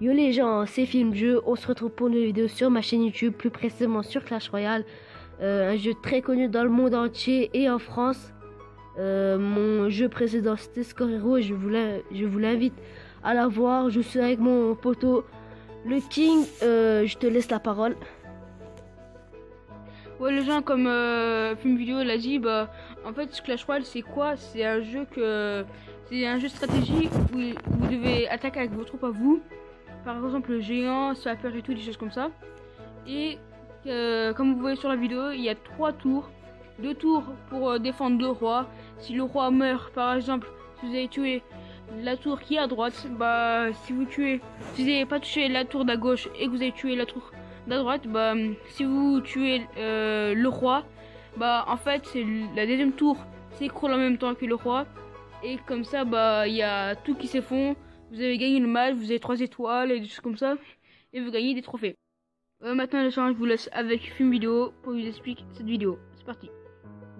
Yo les gens, c'est Film Jeu, on se retrouve pour une vidéo sur ma chaîne YouTube, plus précisément sur Clash Royale, un jeu très connu dans le monde entier et en France. Mon jeu précédent c'était Score Hero et je vous l'invite à la voir. Je suis avec mon poteau le King, je te laisse la parole. Ouais les gens, comme Film Vidéo l'a dit, en fait Clash Royale c'est quoi? C'est un jeu de stratégie où vous devez attaquer avec vos troupes à vous. Par exemple le géant, Swapper et tout, des choses comme ça. Et comme vous voyez sur la vidéo, il y a 3 tours. 2 tours pour défendre le roi. Si le roi meurt, par exemple, si vous avez tué la tour qui est à droite, si vous n'avez pas touché la tour d'à gauche et que vous avez tué la tour d'à droite, si vous tuez le roi, en fait c'est la deuxième tour s'écroule en même temps que le roi. Et comme ça, il y a tout qui s'effondre. Vous avez gagné le match, vous avez 3 étoiles et des choses comme ça. Et vous gagnez des trophées. Maintenant les gens, je vous laisse avec Film Vidéo pour vous expliquer cette vidéo. C'est parti.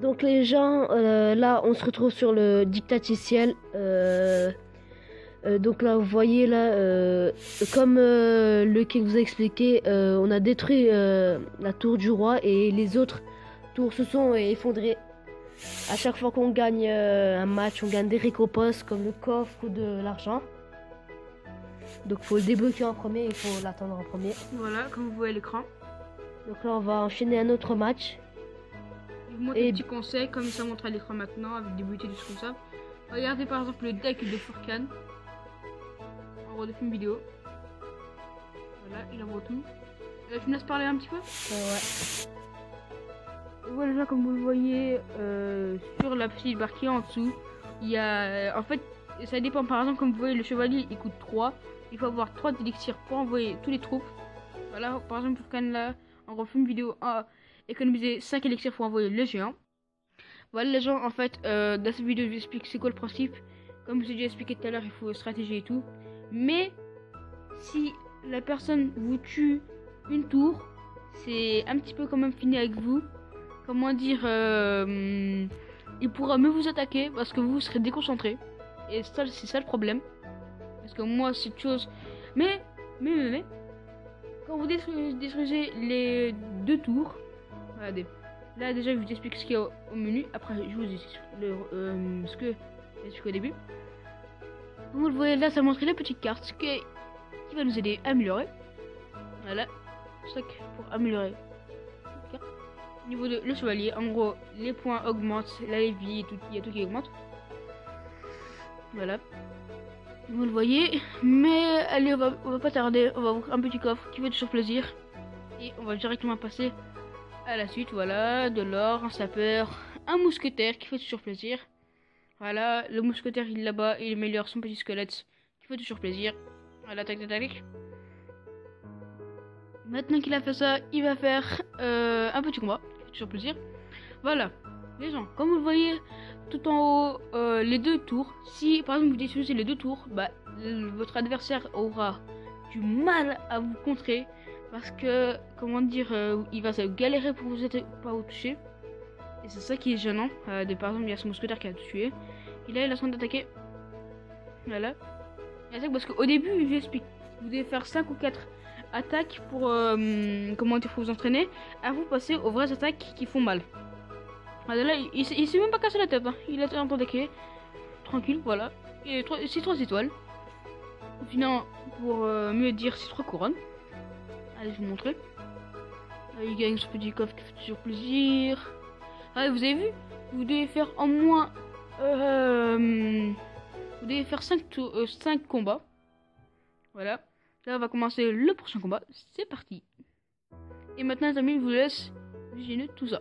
Donc les gens, là on se retrouve sur le dictaticiel. Donc là vous voyez là, comme le King vous a expliqué, on a détruit la tour du roi et les autres tours se sont effondrées. À chaque fois qu'on gagne un match, on gagne des récompenses comme le coffre ou de l'argent. Donc faut le débloquer en premier, il faut l'attendre en premier. Voilà, comme vous voyez l'écran. Donc là on va enchaîner un autre match. Je vous montre des petits conseils comme ça montre à l'écran maintenant avec des beautés, des choses comme ça. Regardez par exemple le deck de Furkan en gros de Film Vidéo. Voilà, il envoie tout. Tu me laisses parler un petit peu? Ouais. Et voilà, déjà, comme vous le voyez sur la petite barre qui est en dessous, il y a en fait ça dépend. Par exemple, comme vous voyez, le chevalier il coûte 3. Il faut avoir 3 élixirs pour envoyer tous les troupes. Voilà, par exemple pour Furkan là, en gros Film Vidéo économiser 5 élixirs pour envoyer le géant. Voilà les gens, en fait dans cette vidéo je vous explique c'est quoi le principe. Comme je vous ai déjà expliqué tout à l'heure, il faut stratégie et tout. Mais si la personne vous tue une tour, c'est un petit peu quand même fini avec vous. Comment dire, il pourra mieux vous attaquer parce que vous serez déconcentré. Et ça, c'est ça le problème. Parce que moi cette chose. Mais quand vous détruisez les 2 tours, regardez. Là déjà je vous explique ce qu'il y a au menu. Après je vous explique ce que j'explique au début. Comme vous le voyez là, ça montre la petite carte qui va nous aider à améliorer. Voilà, chaque pour améliorer. Au niveau de le chevalier, en gros les points augmentent, la vie, il y a tout qui augmente. Voilà, vous le voyez. Mais allez, on va pas tarder, on va ouvrir un petit coffre qui fait toujours plaisir. Et on va directement passer à la suite. Voilà, de l'or, un sapeur, un mousquetaire qui fait toujours plaisir. Voilà, le mousquetaire il est là-bas, il améliore son petit squelette qui fait toujours plaisir. Voilà, tac tac tac. Maintenant qu'il a fait ça, il va faire un petit combat qui fait toujours plaisir. Voilà, les gens, comme vous le voyez tout en haut, les 2 tours. Si par exemple vous détruisez les 2 tours, votre adversaire aura du mal à vous contrer. Parce que, comment dire, il va galérer pour pas vous toucher. Et c'est ça qui est gênant. Par exemple, il y a ce mousquetaire qui a tué. Et là, il a son d'attaquer. Voilà. Parce qu'au début, je vous explique. Vous devez faire 5 ou 4 attaques pour, comment dire, pour vous entraîner. À vous passer aux vraies attaques qui font mal. Voilà, là, il s'est même pas cassé la tête. Hein. Il a en train d'attaquer. Tranquille, voilà. Et c'est 3 étoiles. Finalement, pour mieux dire, c'est 3 couronnes. Allez, je vais vous montrer. Il gagne ce petit coffre qui fait toujours plaisir. Ah, vous avez vu? Vous devez faire en moins... vous devez faire 5 combats. Voilà. Là, on va commencer le prochain combat. C'est parti. Et maintenant, les amis, je vous laisse visionner tout ça.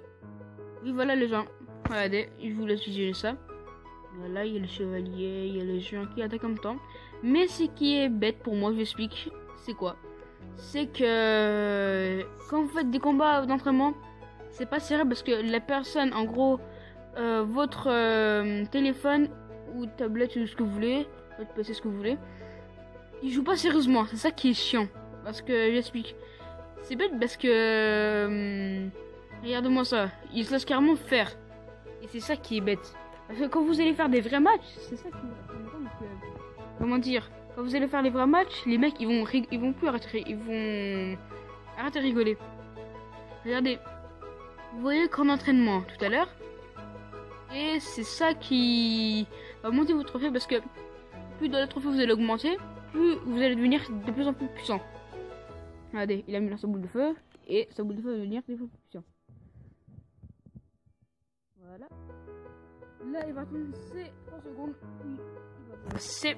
Oui, voilà les gens. Regardez, je vous laisse visionner ça. Voilà, il y a le chevalier, il y a le géant qui attaque en même temps. Mais ce qui est bête pour moi, je vous explique, c'est quoi? C'est que quand vous faites des combats d'entraînement, c'est pas sérieux parce que la personne, en gros, votre téléphone ou tablette ou ce que vous voulez, votre PC, ce que vous voulez, il joue pas sérieusement. C'est ça qui est chiant. Parce que j'explique. C'est bête parce que regardez-moi ça, il se laisse carrément faire. Et c'est ça qui est bête. Parce que quand vous allez faire des vrais matchs, c'est ça qui est... Comment dire? quand vous allez faire les vrais matchs, les mecs ils vont plus arrêter, ils vont arrêter de rigoler. Regardez, vous voyez qu'en entraînement tout à l'heure, et c'est ça qui va monter votre trophée parce que plus dans le trophée vous allez augmenter, plus vous allez devenir de plus en plus puissant. Regardez, il a mis dans sa boule de feu et sa boule de feu va devenir des fois plus puissant. Voilà. Là, il va attendre 3 secondes. Il va passer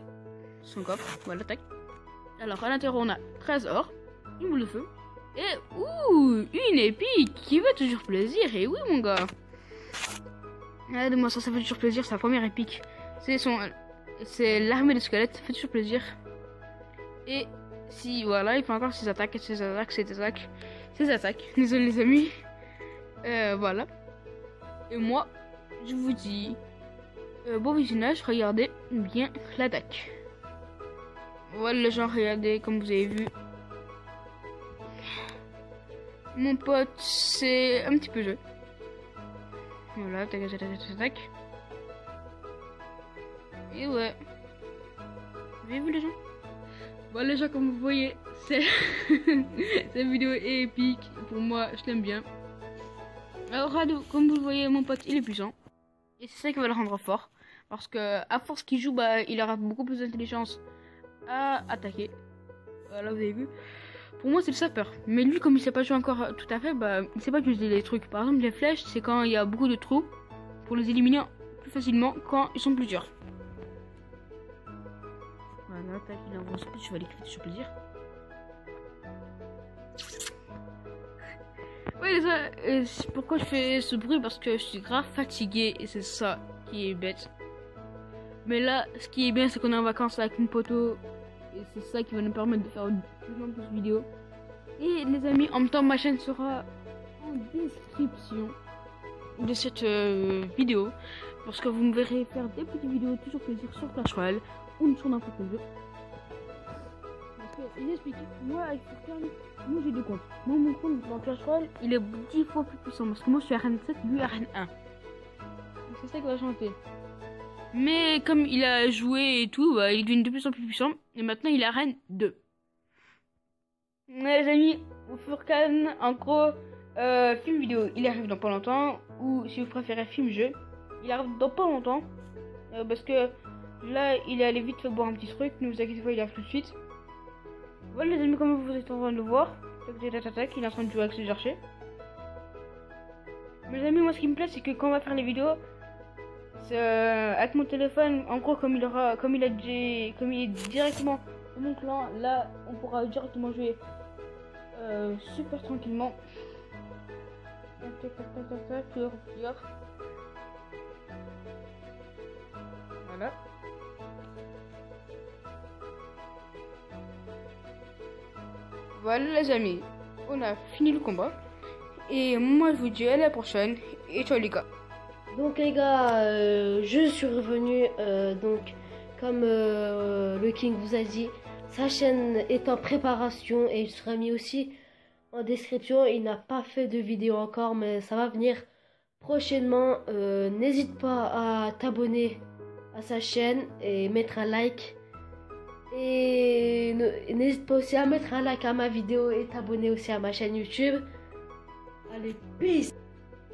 son coffre. Voilà, tac. Alors, à l'intérieur, on a 13 or, une boule de feu et une épique qui fait toujours plaisir. Et oui, mon gars. Regardez-moi ça, ça fait toujours plaisir. C'est la première épique. C'est l'armée de squelettes. Ça fait toujours plaisir. Et si, voilà, il fait encore ses attaques. Désolé, les amis. Voilà. Et moi, je vous dis bon visionnage, regardez bien l'attaque. Voilà les gens, regardez comme vous avez vu. Mon pote, c'est un petit peu jeu. Voilà, tac. Et ouais. Vous avez vu les gens? Voilà les gens, comme vous voyez, cette vidéo est épique. Pour moi, je l'aime bien. Alors Rado, comme vous le voyez, mon pote, il est puissant. Et c'est ça qui va le rendre fort. Parce que à force qu'il joue, bah, il aura beaucoup plus d'intelligence à attaquer. Voilà, vous avez vu. Pour moi, c'est le sapeur. Mais lui, comme il sait pas jouer encore tout à fait, bah, il sait pas utiliser les trucs. Par exemple, les flèches, c'est quand il y a beaucoup de trous. Pour les éliminer plus facilement quand ils sont plusieurs. Voilà, tac, il envoie son petit chevalier qui fait toujours plaisir. Oui, pourquoi je fais ce bruit? Parce que je suis grave fatigué et c'est ça qui est bête. Mais là, ce qui est bien, c'est qu'on est en vacances avec une poteau et c'est ça qui va nous permettre de faire de plus en plus de vidéos. Et les amis, en même temps, ma chaîne sera en description de cette vidéo parce que vous me verrez faire des petites vidéos toujours plaisir sur Clash Royale ou sur n'importe quel jeu. Il explique, moi avec Furkan, moi j'ai deux comptes. Moi mon compte dans Clash Royale, il est 10 fois plus puissant parce que moi je suis arène 7, lui arène 1. C'est ça qui va chanter. Mais comme il a joué et tout, bah, il devient de plus en plus puissant et maintenant il est arène 2. Les amis, Furkan, en gros, film vidéo, il arrive dans pas longtemps, ou si vous préférez film jeu, il arrive dans pas longtemps parce que là il est allé vite fait boire un petit truc, ne vous inquiétez pas, il arrive tout de suite. Voilà les amis, comme vous êtes en train de le voir, il est en train de jouer avec ses archers. Mais les amis, moi ce qui me plaît, c'est que quand on va faire les vidéos, avec mon téléphone, en gros, comme il est directement dans mon clan, là on pourra directement jouer super tranquillement. Voilà. Voilà les amis, on a fini le combat. Et moi je vous dis à la prochaine. Et ciao les gars. Donc les gars, je suis revenu. Donc comme le King vous a dit, sa chaîne est en préparation et il sera mis aussi en description. Il n'a pas fait de vidéo encore, mais ça va venir prochainement. N'hésite pas à t'abonner à sa chaîne et mettre un like. Et n'hésite pas aussi à mettre un like à ma vidéo et t'abonner aussi à ma chaîne YouTube. Allez, peace!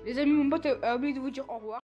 Les amis, mon pote a oublié de vous dire au revoir.